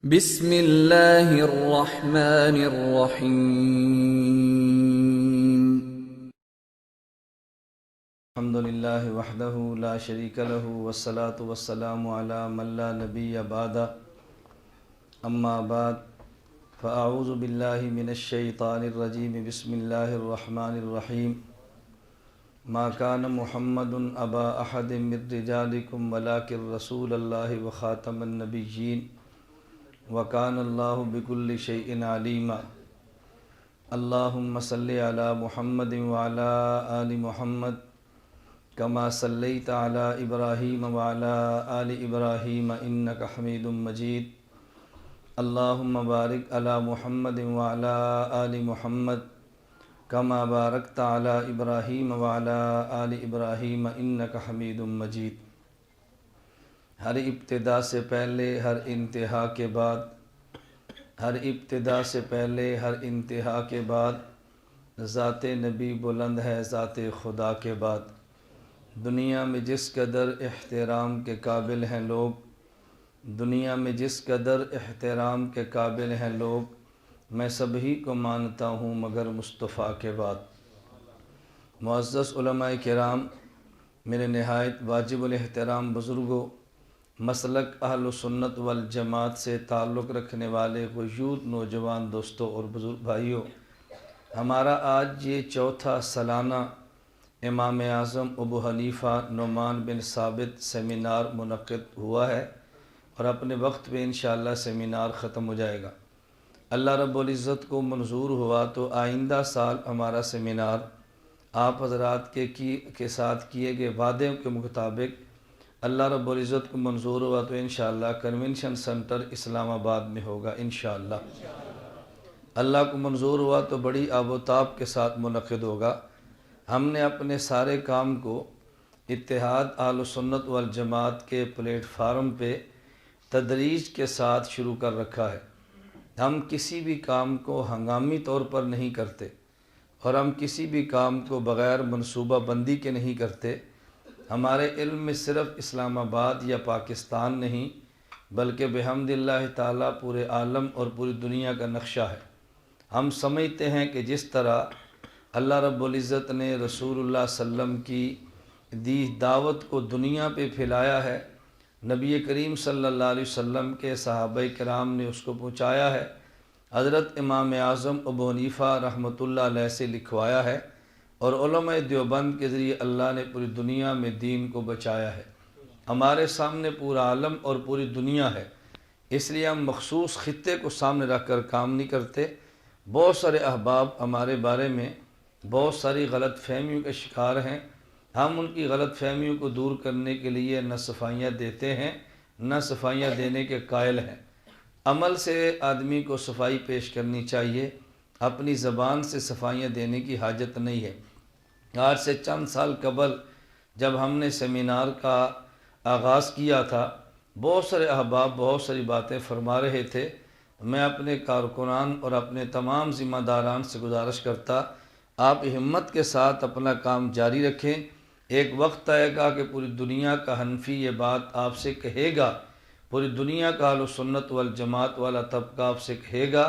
بسم اللہ الرحمن الرحیم۔ الحمدللہ وحدہ لا شریک لہ والصلاة والسلام علی من لا نبی بعد اما بعد فاعوذ باللہ من الشیطان الرجیم بسم اللہ الرحمن الرحیم ما کان محمد ابا احد من رجالکم ولکن رسول اللہ وخاتم النبیین وکان اللہ بکل شیء علیما اللہم صلی علی محمد وعلی آل محمد کما صلیت علی ابراہیم وعلی آل ابراہیم انک حمید مجید اللہم بارک علی محمد وعلی آل محمد کما بارکت علی ابراہیم وعلی آل ابراہیم انک حمید مجید۔ ہر ابتدا سے پہلے ہر انتہا کے بعد، ہر ابتدا سے پہلے ہر انتہا کے بعد ذات نبی بلند ہے ذات خدا کے بعد۔ دنیا میں جس قدر احترام کے قابل ہیں لوگ، دنیا میں جس قدر احترام کے قابل ہیں لوگ، میں سبھی کو مانتا ہوں مگر مصطفیٰ کے بعد۔ معزز علماء کرام، میرے نہایت واجب الاحترام بزرگوں، مسلک اہل سنت والجماعت سے تعلق رکھنے والے وجود نوجوان دوستوں اور بزرگ بھائیوں، ہمارا آج یہ چوتھا سالانہ امام اعظم ابو حنیفہ نعمان بن ثابت سیمینار منعقد ہوا ہے اور اپنے وقت پہ انشاءاللہ سیمینار ختم ہو جائے گا۔ اللہ رب العزت کو منظور ہوا تو آئندہ سال ہمارا سیمینار آپ حضرات کے ساتھ کیے گئے وعدے کے مطابق اللہ رب العزت کو منظور ہوا تو انشاءاللہ کنونشن سنٹر اسلام آباد میں ہوگا انشاءاللہ۔ اللہ کو منظور ہوا تو بڑی آب و تاب کے ساتھ منعقد ہوگا۔ ہم نے اپنے سارے کام کو اتحاد اہل سنت والجماعت کے پلیٹ فارم پہ تدریج کے ساتھ شروع کر رکھا ہے۔ ہم کسی بھی کام کو ہنگامی طور پر نہیں کرتے اور ہم کسی بھی کام کو بغیر منصوبہ بندی کے نہیں کرتے۔ ہمارے علم میں صرف اسلام آباد یا پاکستان نہیں بلکہ بحمد اللہ تعالیٰ پورے عالم اور پوری دنیا کا نقشہ ہے۔ ہم سمجھتے ہیں کہ جس طرح اللہ رب العزت نے رسول اللہ صلی اللہ علیہ وسلم کی دی دعوت کو دنیا پہ پھیلایا ہے، نبی کریم صلی اللہ علیہ وسلم کے صحابہ کرام نے اس کو پہنچایا ہے، حضرت امام اعظم ابو حنیفہ رحمۃ اللہ علیہ سے لکھوایا ہے، اور علماء دیوبند کے ذریعے اللہ نے پوری دنیا میں دین کو بچایا ہے۔ ہمارے سامنے پورا عالم اور پوری دنیا ہے، اس لیے ہم مخصوص خطے کو سامنے رکھ کر کام نہیں کرتے۔ بہت سارے احباب ہمارے بارے میں بہت ساری غلط فہمیوں کے شکار ہیں، ہم ان کی غلط فہمیوں کو دور کرنے کے لیے نہ صفائیاں دیتے ہیں نہ صفائیاں دینے کے قائل ہیں۔ عمل سے آدمی کو صفائی پیش کرنی چاہیے، اپنی زبان سے صفائیاں دینے کی حاجت نہیں ہے۔ آج سے چند سال قبل جب ہم نے سیمینار کا آغاز کیا تھا، بہت سارے احباب بہت ساری باتیں فرما رہے تھے۔ میں اپنے کارکنان اور اپنے تمام ذمہ داران سے گزارش کرتا، آپ ہمت کے ساتھ اپنا کام جاری رکھیں۔ ایک وقت آئے گا کہ پوری دنیا کا حنفی یہ بات آپ سے کہے گا، پوری دنیا کا اہل سنت والجماعت والا طبقہ آپ سے کہے گا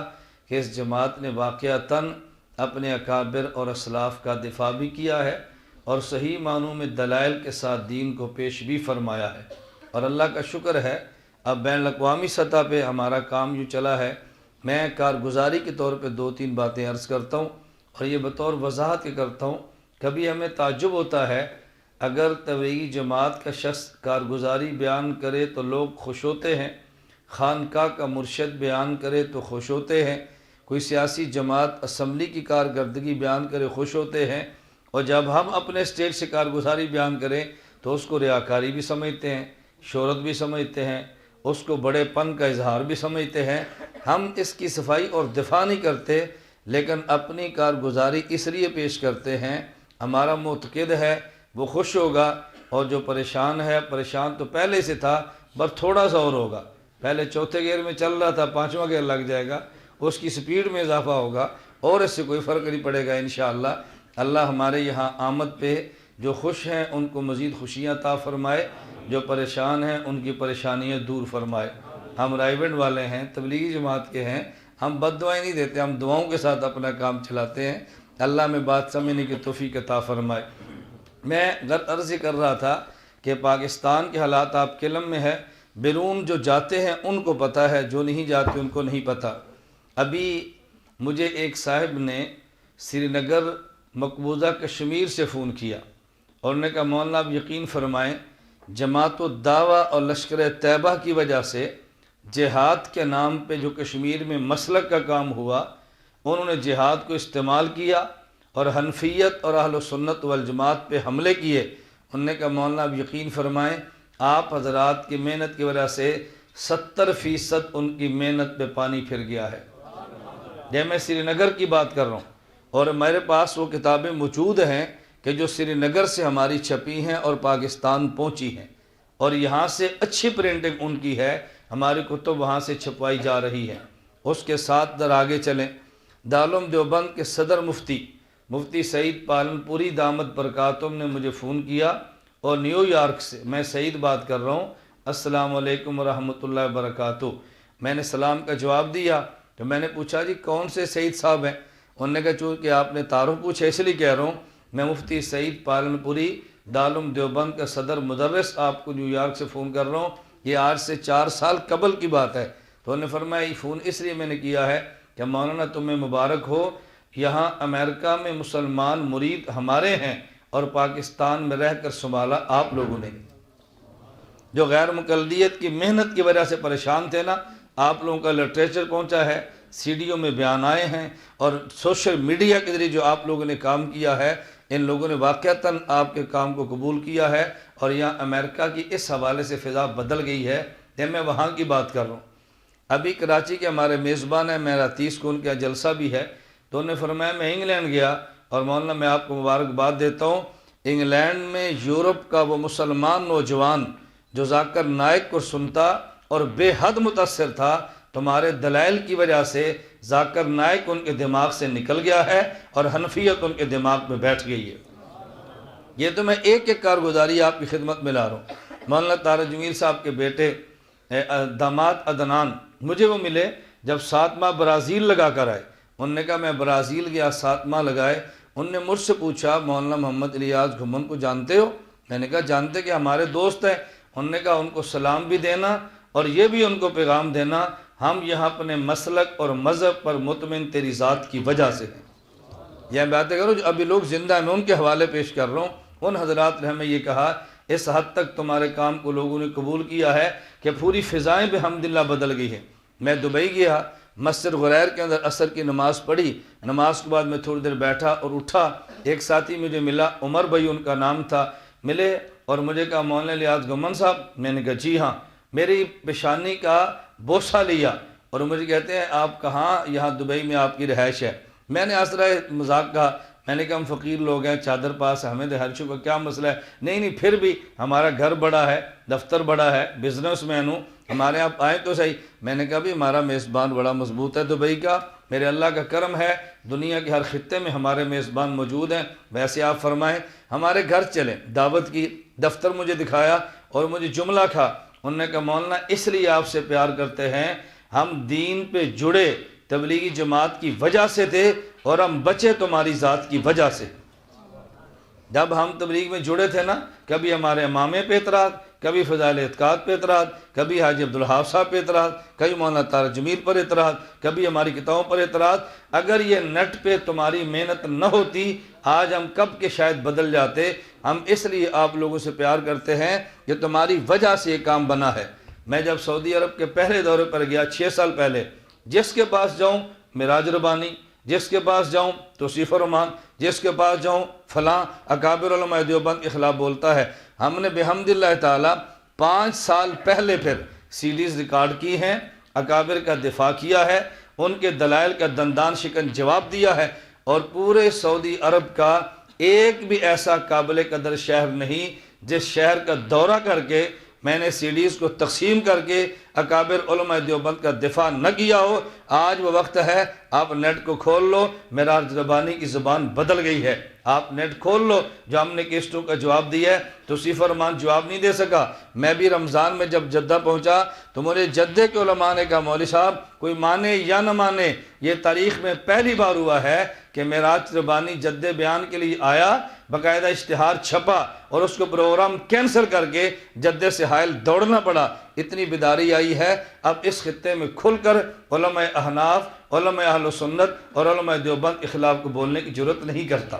کہ اس جماعت نے واقعتاً اپنے اکابر اور اسلاف کا دفاع بھی کیا ہے اور صحیح معنوں میں دلائل کے ساتھ دین کو پیش بھی فرمایا ہے۔ اور اللہ کا شکر ہے اب بین الاقوامی سطح پہ ہمارا کام یوں چلا ہے۔ میں کارگزاری کے طور پہ دو تین باتیں عرض کرتا ہوں اور یہ بطور وضاحت کے کرتا ہوں۔ کبھی ہمیں تعجب ہوتا ہے اگر تبلیغی جماعت کا شخص کارگزاری بیان کرے تو لوگ خوش ہوتے ہیں، خانقاہ کا مرشد بیان کرے تو خوش ہوتے ہیں، کوئی سیاسی جماعت اسمبلی کی کارکردگی بیان کرے خوش ہوتے ہیں، اور جب ہم اپنے اسٹیج سے کارگزاری بیان کریں تو اس کو ریاکاری بھی سمجھتے ہیں، شہرت بھی سمجھتے ہیں، اس کو بڑے پن کا اظہار بھی سمجھتے ہیں۔ ہم اس کی صفائی اور دفاع نہیں کرتے لیکن اپنی کارگزاری اس لیے پیش کرتے ہیں، ہمارا معتقد ہے وہ خوش ہوگا، اور جو پریشان ہے پریشان تو پہلے سے تھا بس تھوڑا سا اور ہوگا، پہلے چوتھے گیئر میں چل رہا تھا پانچواں گیئر لگ جائے گا، اس کی سپیڈ میں اضافہ ہوگا اور اس سے کوئی فرق نہیں پڑے گا انشاءاللہ۔ اللہ ہمارے یہاں آمد پہ جو خوش ہیں ان کو مزید خوشیاں عطا فرمائے، جو پریشان ہیں ان کی پریشانیاں دور فرمائے۔ ہم رائیونڈ والے ہیں، تبلیغی جماعت کے ہیں، ہم بد دعائیں نہیں دیتے، ہم دعاؤں کے ساتھ اپنا کام چلاتے ہیں۔ اللہ میں بات سمجھنے کی توفیق عطا فرمائے۔ میں عرض کر رہا تھا کہ پاکستان کے حالات آپ کے علم میں ہے، بیرون جو جاتے ہیں ان کو پتہ ہے، جو نہیں جاتے ان کو نہیں پتہ۔ ابھی مجھے ایک صاحب نے سری نگر مقبوضہ کشمیر سے فون کیا اور انہوں نے کہا مولانا آپ یقین فرمائیں، جماعت الدعوہ اور لشکر طیبہ کی وجہ سے جہاد کے نام پہ جو کشمیر میں مسلک کا کام ہوا، انہوں نے جہاد کو استعمال کیا اور حنفیت اور اہل سنت والجماعت پہ حملے کیے۔ انہوں نے کہا مولانا آپ یقین فرمائیں، آپ حضرات کی محنت کی وجہ سے 70% ان کی محنت پہ پانی پھر گیا ہے۔ یہ میں سری نگر کی بات کر رہا ہوں، اور میرے پاس وہ کتابیں موجود ہیں کہ جو سری نگر سے ہماری چھپی ہیں اور پاکستان پہنچی ہیں، اور یہاں سے اچھی پرنٹنگ ان کی ہے، ہماری کتب وہاں سے چھپوائی جا رہی ہے۔ اس کے ساتھ در آگے چلیں، دارالعلوم دیوبند کے صدر مفتی سعید پالنپوری دامت برکاتہم نے مجھے فون کیا، اور نیو یارک سے، میں سعید بات کر رہا ہوں، السلام علیکم ورحمۃ اللہ وبرکاتہ۔ میں نے سلام کا جواب دیا تو میں نے پوچھا جی کون سے سعید صاحب ہیں؟ انہوں نے کہا چونکہ آپ نے تعارف پوچھا اس لیے کہہ رہا ہوں، میں مفتی سعید پالنپوری دارالعلوم دیوبند کا صدر مدرس آپ کو نیو یارک سے فون کر رہا ہوں۔ یہ آج سے 4 سال قبل کی بات ہے۔ تو انہوں نے فرمایا یہ فون اس لیے میں نے کیا ہے کہ مولانا تمہیں مبارک ہو، یہاں امریکہ میں مسلمان مرید ہمارے ہیں اور پاکستان میں رہ کر سنبھالا آپ لوگوں نے۔ جو غیر مقلدیت کی محنت کی وجہ سے پریشان تھے نا، آپ لوگوں کا لٹریچر پہنچا ہے، سیڈیوں میں بیان آئے ہیں، اور سوشل میڈیا کے ذریعے جو آپ لوگوں نے کام کیا ہے، ان لوگوں نے واقعتاً آپ کے کام کو قبول کیا ہے، اور یہاں امریکہ کی اس حوالے سے فضا بدل گئی ہے۔ میں وہاں کی بات کر رہا ہوں۔ ابھی کراچی کے ہمارے میزبان ہیں، میرا 30 کو ان کا جلسہ بھی ہے، تو انہوں نے فرمایا میں انگلینڈ گیا، اور مولانا میں آپ کو مبارکباد دیتا ہوں، انگلینڈ میں یورپ کا وہ مسلمان نوجوان جو ذاکر نائک کو سنتا اور بے حد متاثر تھا، تمہارے دلائل کی وجہ سے ذاکر نائک ان کے دماغ سے نکل گیا ہے اور حنفیت ان کے دماغ میں بیٹھ گئی ہے۔ یہ تو میں ایک ایک کارگزاری آپ کی خدمت میں لا رہا ہوں۔ مولانا طارق جمیل صاحب کے بیٹے داماد عدنان مجھے وہ ملے جب 7 ماہ برازیل لگا کر آئے۔ انہوں نے کہا میں برازیل گیا 7 ماہ لگائے۔ انہوں نے مجھ سے پوچھا مولانا محمد الیاس گھمن کو جانتے ہو؟ میں نے کہا جانتے کہ ہمارے دوست ہیں۔ انہوں نے کہا ان کو سلام بھی دینا اور یہ بھی ان کو پیغام دینا، ہم یہاں اپنے مسلک اور مذہب پر مطمئن تیری ذات کی وجہ سے ہیں۔ یہ باتیں کرو جو ابھی لوگ زندہ ہیں، میں ان کے حوالے پیش کر رہا ہوں۔ ان حضرات نے ہمیں یہ کہا اس حد تک تمہارے کام کو لوگوں نے قبول کیا ہے کہ پوری فضائیں بھی الحمدللہ بدل گئی ہیں۔ میں دبئی گیا، مسجد غریر کے اندر عصر کی نماز پڑھی، نماز کے بعد میں تھوڑی دیر بیٹھا اور اٹھا، ایک ساتھی مجھے ملا، عمر بھائی ان کا نام تھا، ملے اور مجھے کہا مولانا الیاس گھمن صاحب؟ میں نے کہا جی ہاں۔ میری پیشانی کا بوسہ لیا اور مجھے کہتے ہیں آپ کہاں؟ یہاں دبئی میں آپ کی رہائش ہے۔ میں نے اس طرح مذاق کہا، میں نے کہا ہم فقیر لوگ ہیں، چادر پاس ہمیں ہرشوں کا کیا مسئلہ ہے؟ نہیں پھر بھی ہمارا گھر بڑا ہے، دفتر بڑا ہے، بزنس مین ہوں، ہمارے آپ آئیں تو صحیح۔ میں نے کہا بھی ہمارا میزبان بڑا مضبوط ہے دبئی کا، میرے اللہ کا کرم ہے، دنیا کے ہر خطے میں ہمارے میزبان موجود ہیں، ویسے آپ فرمائیں ہمارے گھر چلیں۔ دعوت کی، دفتر مجھے دکھایا اور مجھے جملہ کھا، انہوں نے کہا مولانا اس لیے آپ سے پیار کرتے ہیں، ہم دین پہ جڑے تبلیغی جماعت کی وجہ سے تھے اور ہم بچے تمہاری ذات کی وجہ سے۔ جب ہم تبلیغ میں جڑے تھے نا، کبھی ہمارے امامے پہ اعتراض، کبھی فضائل اعتقاد پہ اعتراض، کبھی حاجی عبدالوہاب صاحب پہ اعتراض، کبھی مولانا طارق جمیل پر اعتراض، کبھی ہماری کتابوں پر اعتراض۔ اگر یہ نیٹ پہ تمہاری محنت نہ ہوتی آج ہم کب کے شاید بدل جاتے۔ ہم اس لیے آپ لوگوں سے پیار کرتے ہیں کہ تمہاری وجہ سے یہ کام بنا ہے۔ میں جب سعودی عرب کے پہلے دورے پر گیا 6 سال پہلے، جس کے پاس جاؤں معراج ربانی، جس کے پاس جاؤں توصیف الرحمان، جس کے پاس جاؤں فلاں اکابر علماء دیوبند کے خلاف بولتا ہے۔ ہم نے بحمد اللہ تعالیٰ 5 سال پہلے پھر سیڈیز ریکارڈ کی ہیں، اکابر کا دفاع کیا ہے، ان کے دلائل کا دندان شکن جواب دیا ہے، اور پورے سعودی عرب کا ایک بھی ایسا قابل قدر شہر نہیں جس شہر کا دورہ کر کے میں نے CDs کو تقسیم کر کے اکابر علماء دیوبند کا دفاع نہ کیا ہو۔ آج وہ وقت ہے، آپ نیٹ کو کھول لو، معراج ربانی کی زبان بدل گئی ہے، آپ نیٹ کھول لو۔ جو ہم نے کیسٹوں کا جواب دیا ہے تو صفر فرمان جواب نہیں دے سکا۔ میں بھی رمضان میں جب جدہ پہنچا تو مجھے جدے کے علماء نے کہا مولوی صاحب کوئی مانے یا نہ مانے، یہ تاریخ میں پہلی بار ہوا ہے کہ معراج ربانی جدے بیان کے لیے آیا، باقاعدہ اشتہار چھپا اور اس کو پروگرام کینسل کر کے جدے سے حائل دوڑنا پڑا۔ اتنی بیداری آئی ہے، اب اس خطے میں کھل کر علماء احناف، علماء اہل سنت اور علماء دیوبند کے خلاف کو بولنے کی جرت نہیں کرتا۔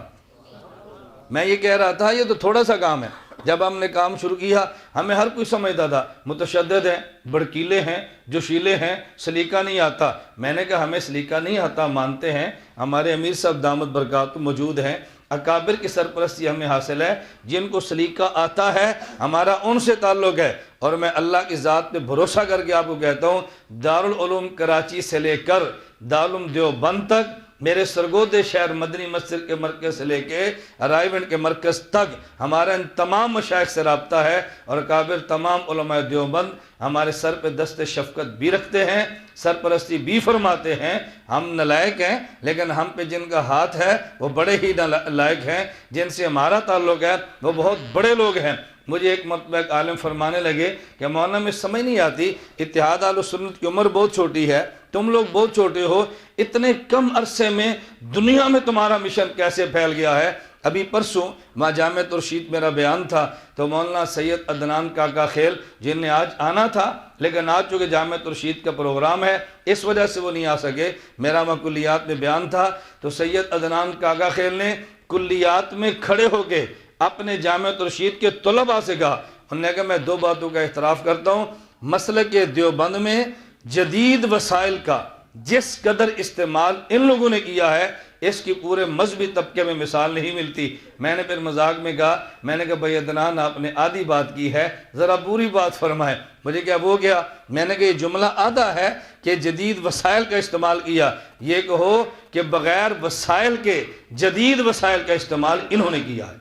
میں یہ کہہ رہا تھا یہ تو تھوڑا سا کام ہے، جب ہم نے کام شروع کیا ہمیں ہر کوئی سمجھتا تھا متشدد ہیں، بڑکیلے ہیں، جوشیلے ہیں، سلیقہ نہیں آتا۔ میں نے کہا ہمیں سلیقہ نہیں آتا، مانتے ہیں، ہمارے امیر صاحب دامت برکات موجود ہیں، اکابر کی سرپرستی ہمیں حاصل ہے، جن کو سلیقہ آتا ہے ہمارا ان سے تعلق ہے۔ اور میں اللہ کی ذات پہ بھروسہ کر کے آپ کو کہتا ہوں، دارالعلوم کراچی سے لے کر دارالعلوم دیوبند تک، میرے سرگودے شہر مدنی مسجد کے مرکز سے لے کے رائیونڈ کے مرکز تک ہمارا ان تمام مشائخ سے رابطہ ہے، اور اکابر تمام علماء دیوبند ہمارے سر پہ دست شفقت بھی رکھتے ہیں، سرپرستی بھی فرماتے ہیں۔ ہم نالائق ہیں لیکن ہم پہ جن کا ہاتھ ہے وہ بڑے ہی نالائق ہیں، جن سے ہمارا تعلق ہے وہ بہت بڑے لوگ ہیں۔ مجھے ایک مرتبہ ایک عالم فرمانے لگے کہ مولانا میں سمجھ نہیں آتی، اتحاد اہل سنت کی عمر بہت چھوٹی ہے، تم لوگ بہت چھوٹے ہو، اتنے کم عرصے میں دنیا میں تمہارا مشن کیسے پھیل گیا ہے؟ ابھی پرسوں ماں جامع ترشید میرا بیان تھا تو مولانا سید عدنان کاکا خیل جن نے آج آنا تھا لیکن آج چونکہ جامع ترشید کا پروگرام ہے اس وجہ سے وہ نہیں آ سکے، میرا وہاں کلیات میں بیان تھا تو سید عدنان کاکا خیل نے کلیات میں کھڑے ہو کے اپنے جامع ترشید کے طلباء سے کہا، انہوں نے کہا میں دو باتوں کا اعتراف کرتا ہوں، مسلک دیوبند میں جدید وسائل کا جس قدر استعمال ان لوگوں نے کیا ہے اس کی پورے مذہبی طبقے میں مثال نہیں ملتی۔ میں نے پھر مذاق میں کہا، میں نے کہا بھائی عدنان آپ نے آدھی بات کی ہے، ذرا پوری بات فرمائے۔ مجھے کیا وہ گیا، میں نے کہا یہ جملہ آدھا ہے کہ جدید وسائل کا استعمال کیا، یہ کہو کہ بغیر وسائل کے جدید وسائل کا استعمال انہوں نے کیا ہے،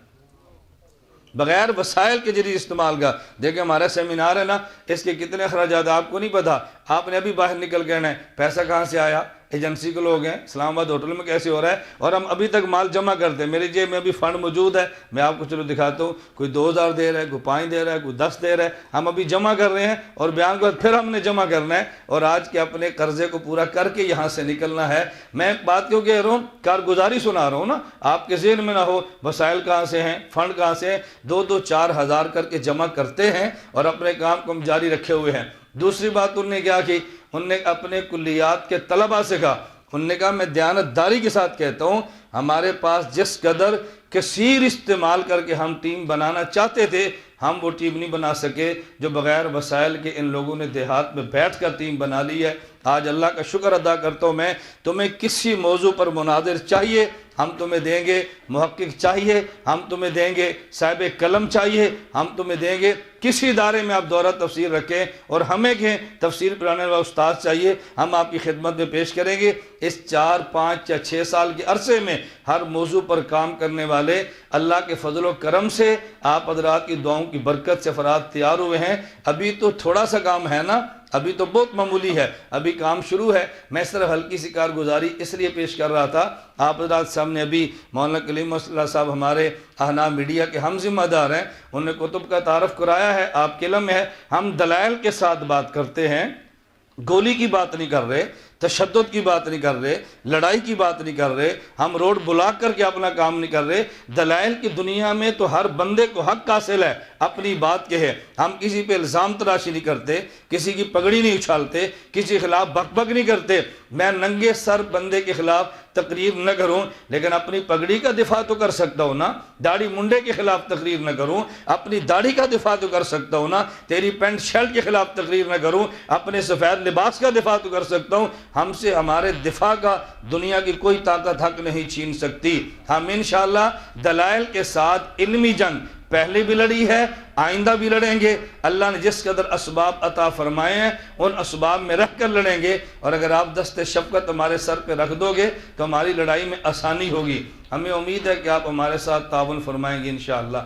بغیر وسائل کے جدید استعمال کا۔ دیکھیں ہمارا سیمینار ہے نا، اس کے کتنے اخراجات آپ کو نہیں پتا، آپ نے ابھی باہر نکل کے آنا ہے، پیسہ کہاں سے آیا؟ ایجنسی کے لوگ ہیں، اسلام آباد ہوٹل میں کیسے ہو رہا ہے، اور ہم ابھی تک مال جمع کرتے ہیں۔ میری جیب میں ابھی فنڈ موجود ہے، میں آپ کو چلو دکھاتا ہوں، کوئی 2000 دے رہا ہے، کوئی 5 دے رہا ہے، کوئی 10 دے رہا ہے، ہم ابھی جمع کر رہے ہیں اور بیان کو پھر ہم نے جمع کرنا ہے اور آج کے اپنے قرضے کو پورا کر کے یہاں سے نکلنا ہے۔ میں بات کیوں کہہ رہا ہوں، کارگزاری سنا رہا ہوں نا، آپ کے ذہن میں نہ ہو وسائل کہاں سے ہیں، فنڈ کہاں سے ہیں، 2-2 4 ہزار کر کے جمع کرتے ہیں اور اپنے کام کو ہم جاری رکھے ہوئے ہیں۔ دوسری بات انہوں نے کیا کی، انہوں نے اپنے کلیات کے طلباء سے کہا، انہوں نے کہا میں دیانتداری کے ساتھ کہتا ہوں ہمارے پاس جس قدر کثیر استعمال کر کے ہم ٹیم بنانا چاہتے تھے ہم وہ ٹیم نہیں بنا سکے جو بغیر وسائل کے ان لوگوں نے دیہات میں بیٹھ کر ٹیم بنا لی ہے۔ آج اللہ کا شکر ادا کرتا ہوں میں، تمہیں کسی موضوع پر مناظر چاہیے ہم تمہیں دیں گے، محقق چاہیے ہم تمہیں دیں گے، صاحب قلم چاہیے ہم تمہیں دیں گے، کسی ادارے میں آپ دورہ تفسیر رکھیں اور ہمیں کہیں تفسیر پڑھانے والا استاد چاہیے ہم آپ کی خدمت میں پیش کریں گے۔ اس 4 5 یا 6 سال کے عرصے میں ہر موضوع پر کام کرنے والے اللہ کے فضل و کرم سے آپ حضرات کی دعاؤں کی برکت سے افراد تیار ہوئے ہیں۔ ابھی تو تھوڑا سا کام ہے نا، ابھی تو بہت معمولی ہے، ابھی کام شروع ہے۔ میں صرف ہلکی سی کارگزاری اس لیے پیش کر رہا تھا، آپ حضرات سامنے ابھی مولانا کلیم اللہ صاحب ہمارے احناف میڈیا کے ہم ذمہ دار ہیں، انہوں نے کتب کا تعارف کرایا ہے، آپ کے علم میں ہے ہم دلائل کے ساتھ بات کرتے ہیں، گولی کی بات نہیں کر رہے، تشدد کی بات نہیں کر رہے، لڑائی کی بات نہیں کر رہے، ہم روڈ بلاک کر کے اپنا کام نہیں کر رہے۔ دلائل کی دنیا میں تو ہر بندے کو حق حاصل ہے اپنی بات کے ہے، ہم کسی پہ الزام تراشی نہیں کرتے، کسی کی پگڑی نہیں اچھالتے، کسی کے خلاف بک بک نہیں کرتے۔ میں ننگے سر بندے کے خلاف تقریر نہ کروں لیکن اپنی پگڑی کا دفاع تو کر سکتا ہوں نا، داڑھی منڈے کے خلاف تقریر نہ کروں، اپنی داڑھی کا دفاع تو کر سکتا ہوں نا، تیری پینٹ شرٹ کے خلاف تقریر نہ کروں، اپنے سفید لباس کا دفاع تو کر سکتا ہوں۔ ہم سے ہمارے دفاع کا دنیا کی کوئی طاقت حق نہیں چھین سکتی۔ ہم انشاءاللہ دلائل کے ساتھ علمی جنگ پہلے بھی لڑی ہے، آئندہ بھی لڑیں گے۔ اللہ نے جس قدر اسباب عطا فرمائے ہیں ان اسباب میں رہ کر لڑیں گے، اور اگر آپ دست شفقت ہمارے سر پہ رکھ دو گے تو ہماری لڑائی میں آسانی ہوگی۔ ہمیں امید ہے کہ آپ ہمارے ساتھ تعاون فرمائیں گے انشاءاللہ۔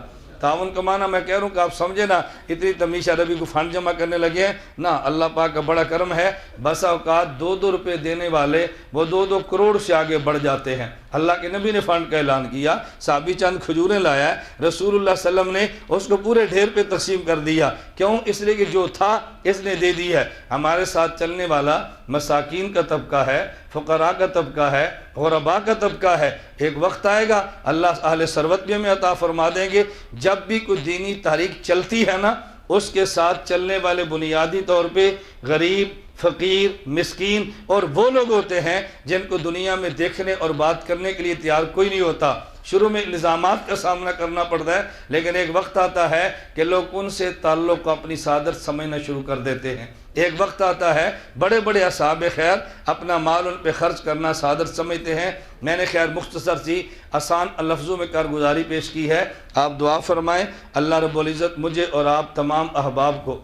تعاون کا معنی میں کہہ رہا ہوں کہ آپ سمجھے نا اتنی تمیز عربی کو فنڈ جمع کرنے لگے ہیں نا، اللہ پاک کا بڑا کرم ہے، بسا اوقات 2 روپے دینے والے وہ 2 کروڑ سے آگے بڑھ جاتے ہیں۔ اللہ کے نبی نے فنڈ کا اعلان کیا، صحابی چند کھجوریں لایا ہے، رسول اللہ صلی اللہ علیہ وسلم نے اس کو پورے ڈھیر پہ تقسیم کر دیا، کیوں؟ اس لیے کہ جو تھا اس نے دے دی ہے۔ ہمارے ساتھ چلنے والا مساکین کا طبقہ ہے، فقراء کا طبقہ ہے، غرباء کا طبقہ ہے، ایک وقت آئے گا اللہ اہل ثروت بھی ہمیں عطا فرما دیں گے۔ جب بھی کوئی دینی تحریک چلتی ہے نا، اس کے ساتھ چلنے والے بنیادی طور پہ غریب، فقیر، مسکین اور وہ لوگ ہوتے ہیں جن کو دنیا میں دیکھنے اور بات کرنے کے لیے تیار کوئی نہیں ہوتا۔ شروع میں الزامات کا سامنا کرنا پڑتا ہے، لیکن ایک وقت آتا ہے کہ لوگ ان سے تعلق کو اپنی سعادت سمجھنا شروع کر دیتے ہیں۔ ایک وقت آتا ہے بڑے بڑے اصحاب خیر اپنا مال ان پہ خرچ کرنا سعادت سمجھتے ہیں۔ میں نے خیر مختصر سی آسان لفظوں میں کارگزاری پیش کی ہے، آپ دعا فرمائیں اللہ رب العزت مجھے اور آپ تمام احباب کو،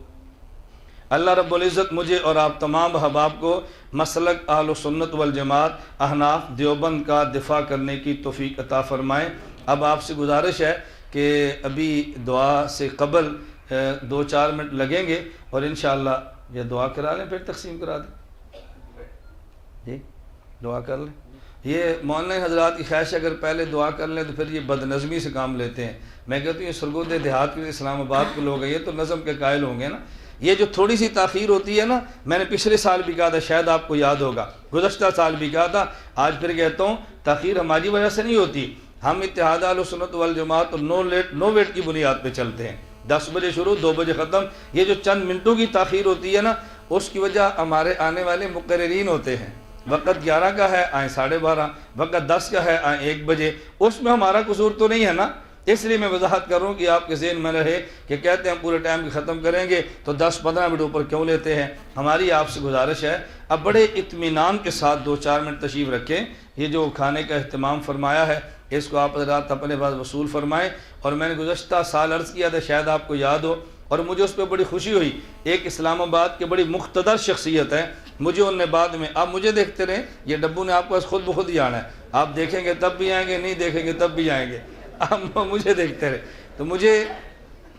اللہ رب العزت مجھے اور آپ تمام احباب کو مسلک اہل سنت والجماعت احناف دیوبند کا دفاع کرنے کی توفیق عطا فرمائیں۔ اب آپ سے گزارش ہے کہ ابھی دعا سے قبل 2-4 منٹ لگیں گے اور انشاءاللہ یہ دعا کرا لیں پھر تقسیم کرا دیں، جی دعا کر لیں۔ یہ مولانا حضرات کی خواہش ہے اگر پہلے دعا کر لیں تو پھر یہ بد نظمی سے کام لیتے ہیں۔ میں کہتا ہوں یہ سرگودے دیہات کے اسلام آباد کے لوگ ہیں، یہ تو نظم کے قائل ہوں گے نا۔ یہ جو تھوڑی سی تاخیر ہوتی ہے نا، میں نے پچھلے سال بھی کہا تھا، شاید آپ کو یاد ہوگا، گزشتہ سال بھی کہا تھا، آج پھر کہتا ہوں تاخیر ہماری وجہ سے نہیں ہوتی، ہم اتحاد اہل سنت والجماعت اور نو ویٹ کی بنیاد پہ چلتے ہیں۔ 10 بجے شروع، 2 بجے ختم۔ یہ جو چند منٹوں کی تاخیر ہوتی ہے نا، اس کی وجہ ہمارے آنے والے مقررین ہوتے ہیں۔ وقت 11 کا ہے آئیں 12:30، وقت 10 کا ہے آئیں 1 بجے، اس میں ہمارا قصور تو نہیں ہے نا۔ اس لیے میں وضاحت کر رہا ہوں کہ آپ کے ذہن میں رہے کہ کہتے ہیں ہم پورے ٹائم کی ختم کریں گے تو 10-15 منٹ اوپر کیوں لیتے ہیں۔ ہماری آپ سے گزارش ہے اب بڑے اطمینان کے ساتھ 2-4 منٹ تشریف رکھیں۔ یہ جو کھانے کا اہتمام فرمایا ہے اس کو آپ حضرات اپنے پاس وصول فرمائیں۔ اور میں نے گزشتہ سال عرض کیا تھا، شاید آپ کو یاد ہو، اور مجھے اس پہ بڑی خوشی ہوئی، ایک اسلام آباد کے بڑی مقتدر شخصیت ہے، مجھے ان نے بعد میں، آپ مجھے دیکھتے رہیں، یہ ڈبو نے آپ کو خود بخود ہی آنا ہے، آپ دیکھیں گے تب بھی آئیں گے، نہیں دیکھیں گے تب بھی آئیں گے، آپ مجھے دیکھتے رہے۔ تو مجھے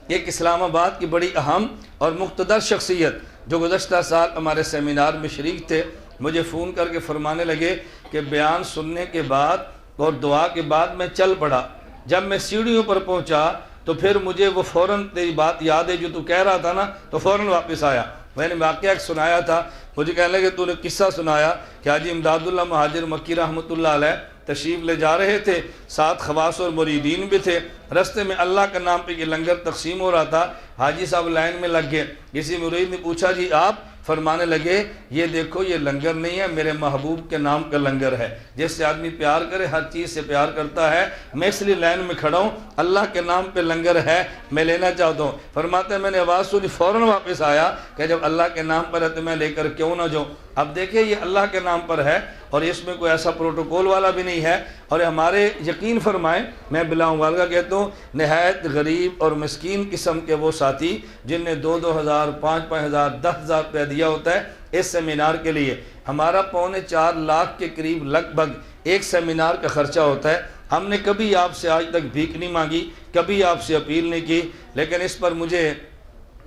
ایک اسلام آباد کی بڑی اہم اور مقتدر شخصیت جو گزشتہ سال ہمارے سیمینار میں شریک تھے، مجھے فون کر کے فرمانے لگے کہ بیان سننے کے بعد اور دعا کے بعد میں چل پڑا، جب میں سیڑھیوں پر پہنچا تو پھر مجھے وہ فوراً تیری بات یاد ہے جو تو کہہ رہا تھا نا، تو فوراً واپس آیا۔ میں نے واقعہ ایک سنایا تھا، مجھے کہنے لگے تو نے قصہ سنایا کہ حاجی امداد اللہ مہاجر مکی رحمۃ اللہ علیہ تشریف لے جا رہے تھے، ساتھ خواص اور مریدین بھی تھے، رستے میں اللہ کا نام پہ یہ لنگر تقسیم ہو رہا تھا، حاجی صاحب لائن میں لگ گئے، کسی مرید نے پوچھا جی آپ؟ فرمانے لگے یہ دیکھو یہ لنگر نہیں ہے، میرے محبوب کے نام کا لنگر ہے، جس سے آدمی پیار کرے ہر چیز سے پیار کرتا ہے، میں اس لیے لائن میں کھڑا ہوں، اللہ کے نام پہ لنگر ہے، میں لینا چاہتا ہوں۔ فرماتے ہیں میں نے آواز سنی، فوراً واپس آیا کہ جب اللہ کے نام پر ہے تو میں لے کر کیوں نہ جاؤں۔ اب دیکھیں یہ اللہ کے نام پر ہے اور اس میں کوئی ایسا پروٹوکول والا بھی نہیں ہے، اور ہمارے یقین فرمائیں، میں بلا مبالغہ کہتا ہوں، نہایت غریب اور مسکین قسم کے وہ ساتھی جن نے 2-2 ہزار، 5-5 ہزار، 10,000 روپیہ دیا ہوتا ہے اس سیمینار کے لیے، ہمارا 3.25 لاکھ کے قریب لگ بھگ ایک سیمینار کا خرچہ ہوتا ہے۔ ہم نے کبھی آپ سے آج تک بھیک نہیں مانگی، کبھی آپ سے اپیل نہیں کی، لیکن اس پر مجھے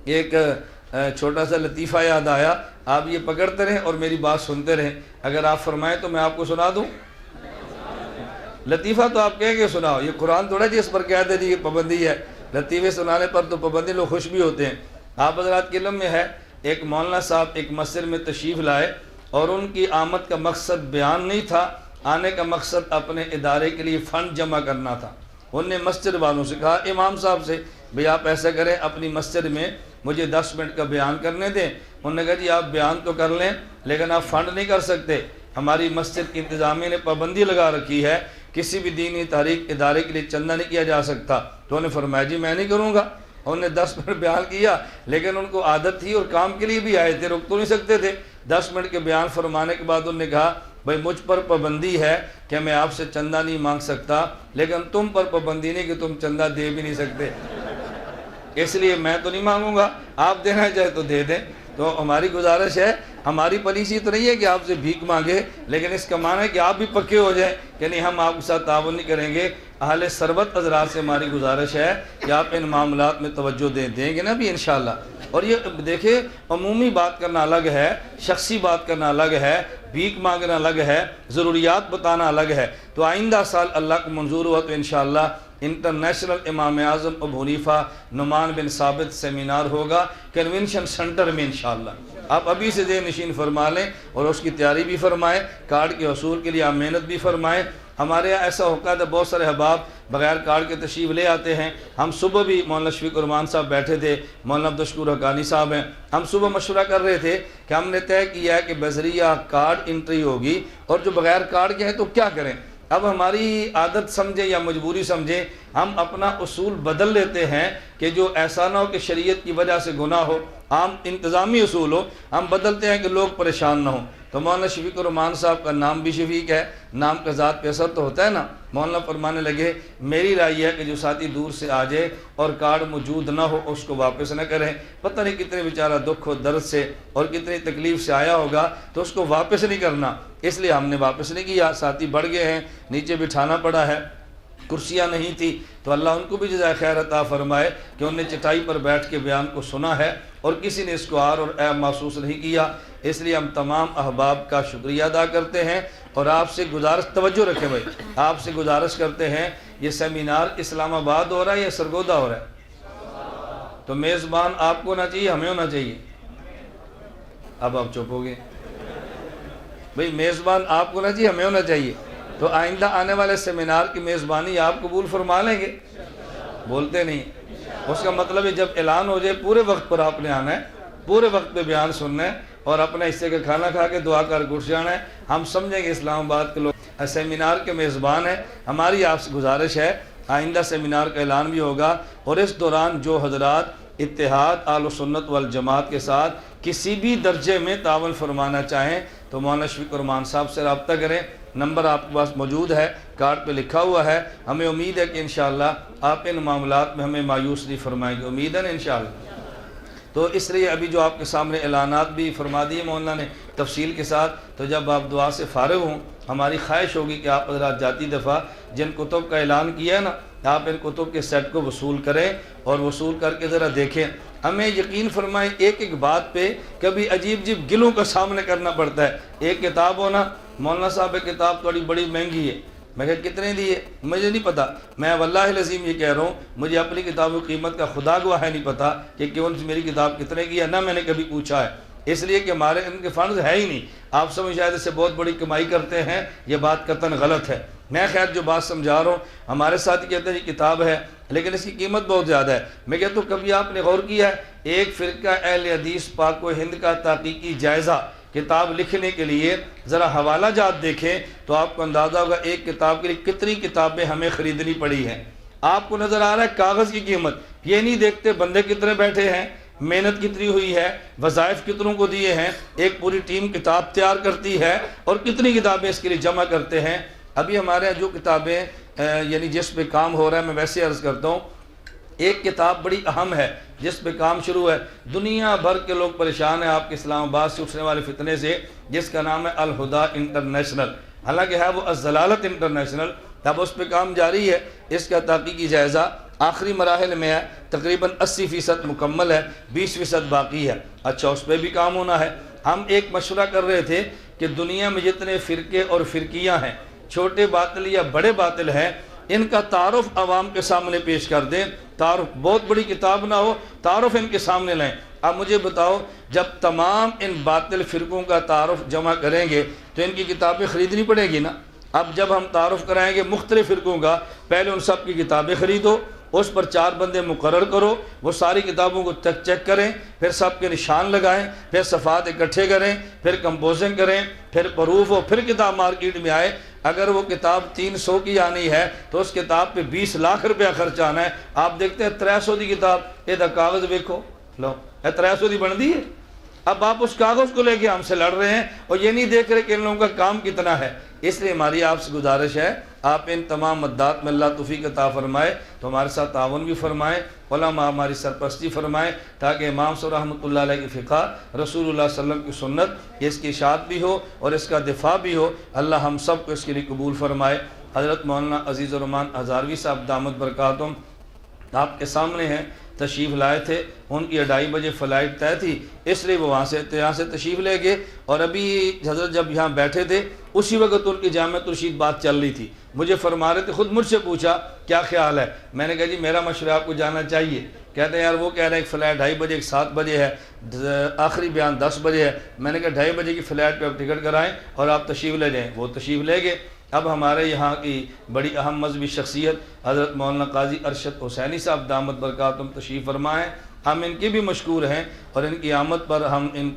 ایک چھوٹا سا لطیفہ یاد آیا، آپ یہ پکڑتے رہیں اور میری بات سنتے رہیں، اگر آپ فرمائیں تو میں آپ کو سنا دوں۔ لطیفہ تو آپ کہہ کے سناؤ، یہ قرآن تھوڑا جی اس پر کہہ دے جی یہ پابندی ہے، لطیفے سنانے پر تو پابندی، لوگ خوش بھی ہوتے ہیں۔ آپ حضرات کے علم میں ہے ایک مولانا صاحب ایک مسجد میں تشریف لائے اور ان کی آمد کا مقصد بیان نہیں تھا، آنے کا مقصد اپنے ادارے کے لیے فنڈ جمع کرنا تھا۔ انہوں نے مسجد والوں سے کہا، امام صاحب سے، بھئی آپ ایسا کریں اپنی مسجد میں مجھے 10 منٹ کا بیان کرنے دیں۔ انہوں نے کہا جی آپ بیان تو کر لیں لیکن آپ فنڈ نہیں کر سکتے، ہماری مسجد کی انتظامیہ نے پابندی لگا رکھی ہے، کسی بھی دینی تحریک ادارے کے لیے چندہ نہیں کیا جا سکتا۔ تو انہوں نے فرمایا جی میں نہیں کروں گا۔ انہوں نے 10 منٹ بیان کیا، لیکن ان کو عادت تھی اور کام کے لیے بھی آئے تھے، رک تو نہیں سکتے تھے۔ 10 منٹ کے بیان فرمانے کے بعد انہوں نے کہا بھائی مجھ پر پابندی ہے کہ میں آپ سے چندہ نہیں مانگ سکتا، لیکن تم پر پابندی نہیں کہ تم چندہ دے بھی نہیں سکتے، اس لیے میں تو نہیں مانگوں گا، آپ دینا چاہے تو دے دیں۔ تو ہماری گزارش ہے، ہماری پالیسی تو نہیں ہے کہ آپ سے بھیک مانگے، لیکن اس کا معنی ہے کہ آپ بھی پکے ہو جائیں کہ نہیں ہم آپ کے ساتھ تعاون نہیں کریں گے، اہل ثروت حضرات سے ہماری گزارش ہے کہ آپ ان معاملات میں توجہ دیں گے نا بھی انشاءاللہ۔ اور یہ دیکھیں عمومی بات کرنا الگ ہے، شخصی بات کرنا الگ ہے، بھیک مانگنا الگ ہے، ضروریات بتانا الگ ہے۔ تو آئندہ سال اللہ کو منظور ہوا تو انشاءاللہ انٹرنیشنل امام اعظم ابو حنیفہ نعمان بن ثابت سیمینار ہوگا کنونشن سینٹر میں انشاءاللہ۔ آپ ابھی سے ذہن نشین فرما لیں اور اس کی تیاری بھی فرمائیں، کارڈ کے حصول کے لیے آپ محنت بھی فرمائیں۔ ہمارے یہاں ایسا ہوتا ہے بہت سارے احباب بغیر کارڈ کے تشریف لے آتے ہیں۔ ہم صبح بھی مولانا شفیق الرحمان صاحب بیٹھے تھے، مولانا عبدالشکور حقانی صاحب ہیں، ہم صبح مشورہ کر رہے تھے کہ ہم نے طے کیا ہے کہ بذریعہ کارڈ انٹری ہوگی، اور جو بغیر کارڈ کے ہیں تو کیا کریں۔ اب ہماری عادت سمجھیں یا مجبوری سمجھیں، ہم اپنا اصول بدل لیتے ہیں کہ جو ایسا نہ ہو کہ شریعت کی وجہ سے گناہ ہو، عام انتظامی اصول ہو، ہم بدلتے ہیں کہ لوگ پریشان نہ ہوں۔ تو مولانا شفیق الرحمان صاحب کا نام بھی شفیق ہے، نام کا ذات پہ اثر تو ہوتا ہے نا۔ مولانا فرمانے لگے میری رائے ہے کہ جو ساتھی دور سے آ جائے اور کارڈ موجود نہ ہو اس کو واپس نہ کریں، پتہ نہیں کتنے بیچارہ دکھ و درد سے اور کتنی تکلیف سے آیا ہوگا، تو اس کو واپس نہیں کرنا۔ اس لیے ہم نے واپس نہیں کیا، ساتھی بڑھ گئے ہیں، نیچے بٹھانا پڑا ہے، کرسیاں نہیں تھی، تو اللہ ان کو بھی جزائے خیر عطا فرمائے کہ انہوں نے چٹائی پر بیٹھ کے بیان کو سنا ہے اور کسی نے اس کو آر اور عیب محسوس نہیں کیا۔ اس لیے ہم تمام احباب کا شکریہ ادا کرتے ہیں اور آپ سے گزارش، توجہ رکھیں بھائی، آپ سے گزارش کرتے ہیں یہ سیمینار اسلام آباد ہو رہا ہے یا سرگودا ہو رہا ہے؟ تو میزبان آپ کو ہونا چاہیے، ہمیں ہونا چاہیے؟ اب آپ چپ ہو گئے بھائی، میزبان آپ کو ہونا چاہیے، ہمیں ہونا چاہیے۔ تو آئندہ آنے والے سیمینار کی میزبانی آپ قبول فرما لیں گے؟ بولتے نہیں۔ اس کا مطلب ہے جب اعلان ہو جائے پورے وقت پر آپ نے آنا ہے، پورے وقت پہ بیان سننا ہے اور اپنے حصے کا کھانا کھا کے دعا کر گھس جانا ہے۔ ہم سمجھیں گے اسلام آباد کے لوگ سیمینار کے میزبان ہیں۔ ہماری آپ سے گزارش ہے آئندہ سیمینار کا اعلان بھی ہوگا، اور اس دوران جو حضرات اتحاد اہل سنت والجماعت کے ساتھ کسی بھی درجے میں تعاون فرمانا چاہیں تو مولانا شفیق الرحمان صاحب سے رابطہ کریں۔ نمبر آپ کے پاس موجود ہے، کارڈ پہ لکھا ہوا ہے۔ ہمیں امید ہے کہ انشاءاللہ آپ ان معاملات میں ہمیں مایوس نہیں فرمائیں گے، امید ہے نا انشاءاللہ۔ تو اس لیے ابھی جو آپ کے سامنے اعلانات بھی فرما دیے مولانا نے تفصیل کے ساتھ، تو جب آپ دعا سے فارغ ہوں ہماری خواہش ہوگی کہ آپ حضرات جاتی دفعہ جن کتب کا اعلان کیا ہے نا، آپ ان کتب کے سیٹ کو وصول کریں اور وصول کر کے ذرا دیکھیں۔ ہمیں یقین فرمائیں ایک ایک بات پہ کبھی عجیب عجیب گلوں کا سامنے کرنا پڑتا ہے۔ ایک کتاب ہونا، مولانا صاحب ایک کتاب تھوڑی بڑی مہنگی ہے، میں کہا کتنے دی ہے؟ مجھے نہیں پتا، میں واللہ العظیم یہ کہہ رہا ہوں مجھے اپنی کتابوں کی قیمت کا خدا گواہ ہے نہیں پتا کہ کون سی میری کتاب کتنے کی ہے، نہ میں نے کبھی پوچھا ہے، اس لیے کہ ہمارے ان کے فنڈز ہے ہی نہیں۔ آپ سب شاید اس سے بہت بڑی کمائی کرتے ہیں، یہ بات قطعاً غلط ہے۔ میں خیر جو بات سمجھا رہا ہوں، ہمارے ساتھ کہتے ہیں یہ کتاب ہے لیکن اس کی قیمت بہت زیادہ ہے۔ میں کہتا ہوں کبھی آپ نے غور کیا ہے ایک فرقہ اہل حدیث پاک و ہند کا تحقیقی جائزہ کتاب لکھنے کے لیے ذرا حوالہ جات دیکھیں تو آپ کو اندازہ ہوگا ایک کتاب کے لیے کتنی کتابیں ہمیں خریدنی پڑی ہیں۔ آپ کو نظر آ رہا ہے کاغذ کی قیمت، یہ نہیں دیکھتے بندے کتنے بیٹھے ہیں، محنت کتنی ہوئی ہے، وظائف کتنوں کو دیے ہیں، ایک پوری ٹیم کتاب تیار کرتی ہے اور کتنی کتابیں اس کے لیے جمع کرتے ہیں۔ ابھی ہمارے جو کتابیں یعنی جس پہ کام ہو رہا ہے، میں ویسے عرض کرتا ہوں ایک کتاب بڑی اہم ہے جس پہ کام شروع ہے، دنیا بھر کے لوگ پریشان ہیں آپ کے اسلام آباد سے اٹھنے والے فتنے سے، جس کا نام ہے الہدا انٹرنیشنل، حالانکہ ہے وہ الضلالت انٹرنیشنل، اب اس پہ کام جاری ہے۔ اس کا تحقیقی جائزہ آخری مراحل میں ہے، تقریباً 80% مکمل ہے، 20% باقی ہے۔ اچھا اس پہ بھی کام ہونا ہے۔ ہم ایک مشورہ کر رہے تھے کہ دنیا میں جتنے فرقے اور فرقیاں ہیں، چھوٹے باطل یا بڑے باطل ہیں، ان کا تعارف عوام کے سامنے پیش کر دیں۔ تعارف بہت بڑی کتاب نہ ہو، تعارف ان کے سامنے لائیں۔ اب مجھے بتاؤ جب تمام ان باطل فرقوں کا تعارف جمع کریں گے تو ان کی کتابیں خریدنی پڑے گی نا۔ اب جب ہم تعارف کرائیں گے مختلف فرقوں کا، پہلے ان سب کی کتابیں خریدو، اس پر 4 بندے مقرر کرو، وہ ساری کتابوں کو چیک کریں، پھر سب کے نشان لگائیں، پھر صفحات اکٹھے کریں، پھر کمپوزنگ کریں، پھر پروف ہو، پھر کتاب مارکیٹ میں آئے۔ اگر وہ کتاب 300 کی آنی ہے تو اس کتاب پہ 20 لاکھ روپیہ خرچ آنا ہے۔ آپ دیکھتے ہیں 300 کی کتاب، یہ دا کاغذ دیکھو، لو 300 کی بن دی ہے۔ اب آپ اس کاغذ کو لے کے ہم سے لڑ رہے ہیں اور یہ نہیں دیکھ رہے کہ ان لوگوں کا کام کتنا ہے۔ اس لیے ہماری آپ سے گزارش ہے آپ ان تمام مدات میں اللہ توفیق عطا فرمائے تو ہمارے ساتھ تعاون بھی فرمائیں، علماء ہماری سرپرستی فرمائیں، تاکہ امام صاحب رحمۃ اللہ علیہ کی فقہ، رسول اللہ صلی اللہ علیہ وسلم کی سنت، اس کی اشاعت بھی ہو اور اس کا دفاع بھی ہو۔ اللہ ہم سب کو اس کے لیے قبول فرمائے۔ حضرت مولانا عزیز الرحمان ہزاروی صاحب دامت برکاتہم آپ کے سامنے ہیں، تشریف لائے تھے، ان کی 2:30 بجے فلائٹ طے تھی، اس لیے وہ یہاں سے تشریف لے گئے، اور ابھی حضرت جب یہاں بیٹھے تھے اسی وقت ان کی جامعۃ الرشید بات چل رہی تھی، مجھے فرما رہے تھے، خود مجھ سے پوچھا کیا خیال ہے، میں نے کہا جی میرا مشورہ آپ کو جانا چاہیے، کہتے ہیں یار وہ کہہ رہے ہیں ایک فلائٹ 2:30 بجے، ایک 7 بجے ہے، آخری بیان 10 بجے ہے، میں نے کہا 2:30 بجے کی فلائٹ پہ آپ ٹکٹ کرائیں اور آپ تشریف لے جائیں، وہ تشریف لے گئے۔ اب ہمارے یہاں کی بڑی اہم مذہبی شخصیت حضرت مولانا قاضی ارشد حسینی صاحب دامت برکاتہم تشریف فرما ہیں، ہم ان کی بھی مشکور ہیں اور ان کی آمد پر ہم ان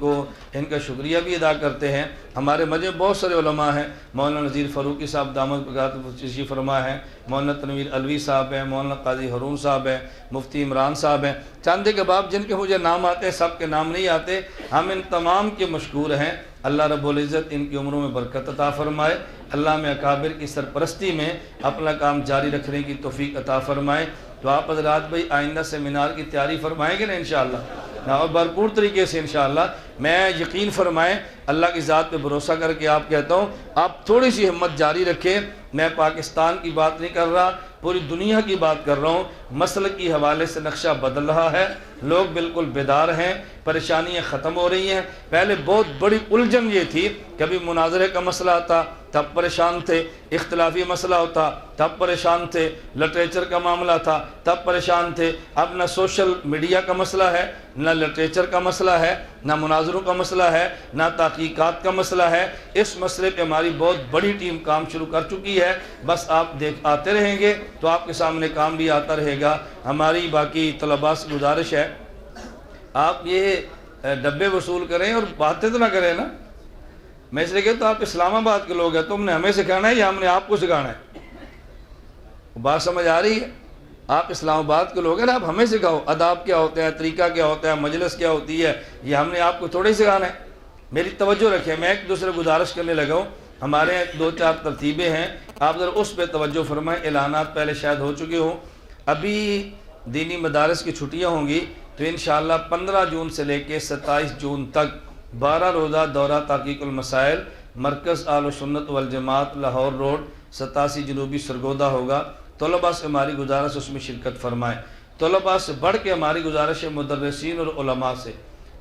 کا شکریہ بھی ادا کرتے ہیں۔ ہمارے مجھے بہت سارے علماء ہیں، مولانا نذیر فاروقی صاحب دامت برکاتہم تشریف فرما ہیں، مولانا تنویر علوی صاحب ہیں، مولانا قاضی ہارون صاحب ہیں، مفتی عمران صاحب ہیں، چاند کے باب جن کے مجھے نام آتے ہیں، سب کے نام نہیں آتے، ہم ان تمام کے مشکور ہیں۔ اللہ رب العزت ان کی عمروں میں برکت عطا فرمائے، اللہ میں اکابر کی سرپرستی میں اپنا کام جاری رکھنے کی توفیق عطا فرمائے۔ تو آپ حضرات بھائی آئندہ سیمینار کی تیاری فرمائیں گے نا انشاءاللہ، اور بھرپور طریقے سے انشاءاللہ۔ میں یقین فرمائیں، اللہ کی ذات پہ بھروسہ کر کے آپ کہتا ہوں، آپ تھوڑی سی ہمت جاری رکھیں۔ میں پاکستان کی بات نہیں کر رہا، پوری دنیا کی بات کر رہا ہوں۔ مسلک کی حوالے سے نقشہ بدل رہا ہے، لوگ بالکل بیدار ہیں، پریشانیاں ختم ہو رہی ہیں۔ پہلے بہت بڑی الجھن یہ تھی، کبھی مناظرے کا مسئلہ آتا تب پریشان تھے، اختلافی مسئلہ ہوتا تب پریشان تھے، لٹریچر کا معاملہ تھا تب پریشان تھے۔ اب نہ سوشل میڈیا کا مسئلہ ہے، نہ لٹریچر کا مسئلہ ہے، نہ مناظروں کا مسئلہ ہے، نہ تحقیقات کا مسئلہ ہے۔ اس مسئلے پہ ہماری بہت بڑی ٹیم کام شروع کر چکی ہے، بس آپ آتے رہیں گے تو آپ کے سامنے کام بھی آتا رہے گا۔ ہماری باقی طلباء سے گزارش ہے، آپ یہ ڈبے وصول کریں اور باتیں تو نہ کریں نا۔ میں اس لیے کہتا ہوں آپ اسلام آباد کے لوگ ہیں، تم نے ہمیں سکھانا ہے یا ہم نے آپ کو سکھانا ہے؟ بات سمجھ آ رہی ہے؟ آپ اسلام آباد کے لوگ ہیں نا، آپ ہمیں سکھاؤ آداب کیا ہوتا ہے، طریقہ کیا ہوتا ہے، مجلس کیا ہوتی ہے، یہ ہم نے آپ کو تھوڑے سکھانا ہے۔ میری توجہ رکھیں، میں ایک دوسرے گزارش کرنے لگا ہوں، ہمارے 2-4 ترتیبیں ہیں، آپ ذرا اس پہ توجہ فرمائیں۔ اعلانات پہلے شاید ہو چکے ہوں، ابھی دینی مدارس کی چھٹیاں ہوں گی تو انشاءاللہ 15 جون سے لے کے 27 جون تک 12 روزہ دورہ تحقیق المسائل مرکز اہل سنت والجماعت لاہور روڈ 87 جنوبی سرگودہ ہوگا۔ طلباء سے ہماری گزارش اس میں شرکت فرمائیں۔ طلباء سے بڑھ کے ہماری گزارش ہے مدرسین اور علماء سے،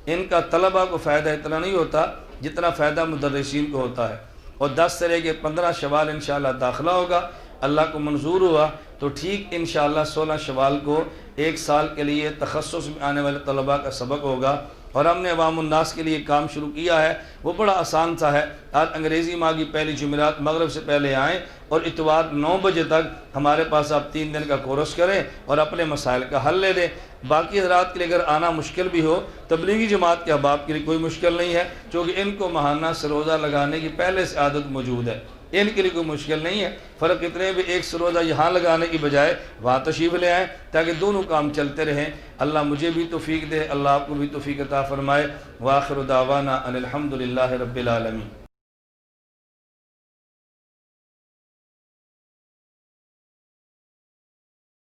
ان کا طلباء کو فائدہ اتنا نہیں ہوتا جتنا فائدہ مدرسین کو ہوتا ہے۔ اور 10 سے لے کے 15 شوال انشاءاللہ داخلہ ہوگا، اللہ کو منظور ہوا تو ٹھیک انشاءاللہ 16 شوال کو 1 سال کے لیے تخصص میں آنے والے طلباء کا سبق ہوگا۔ اور ہم نے عوام الناس کے لیے کام شروع کیا ہے، وہ بڑا آسان سا ہے۔ آج انگریزی ماہ کی پہلی جمعرات مغرب سے پہلے آئیں اور اتوار 9 بجے تک ہمارے پاس آپ 3 دن کا کورس کریں اور اپنے مسائل کا حل لے لیں۔ باقی حضرات کے لیے اگر آنا مشکل بھی ہو، تبلیغی جماعت کے احباب کے لیے کوئی مشکل نہیں ہے، چونکہ ان کو ماہانہ سروزہ لگانے کی پہلے سے عادت موجود ہے، ان کے لیے کوئی مشکل نہیں ہے۔ فرق اتنے بھی ایک سروزہ یہاں لگانے کی بجائے وہاں تشریف لے آئیں تاکہ دونوں کام چلتے رہیں۔ اللہ مجھے بھی توفیق دے، اللہ آپ کو بھی توفیق عطا فرمائے۔ وآخر دعوانا ان الحمد للہ رب العالمین۔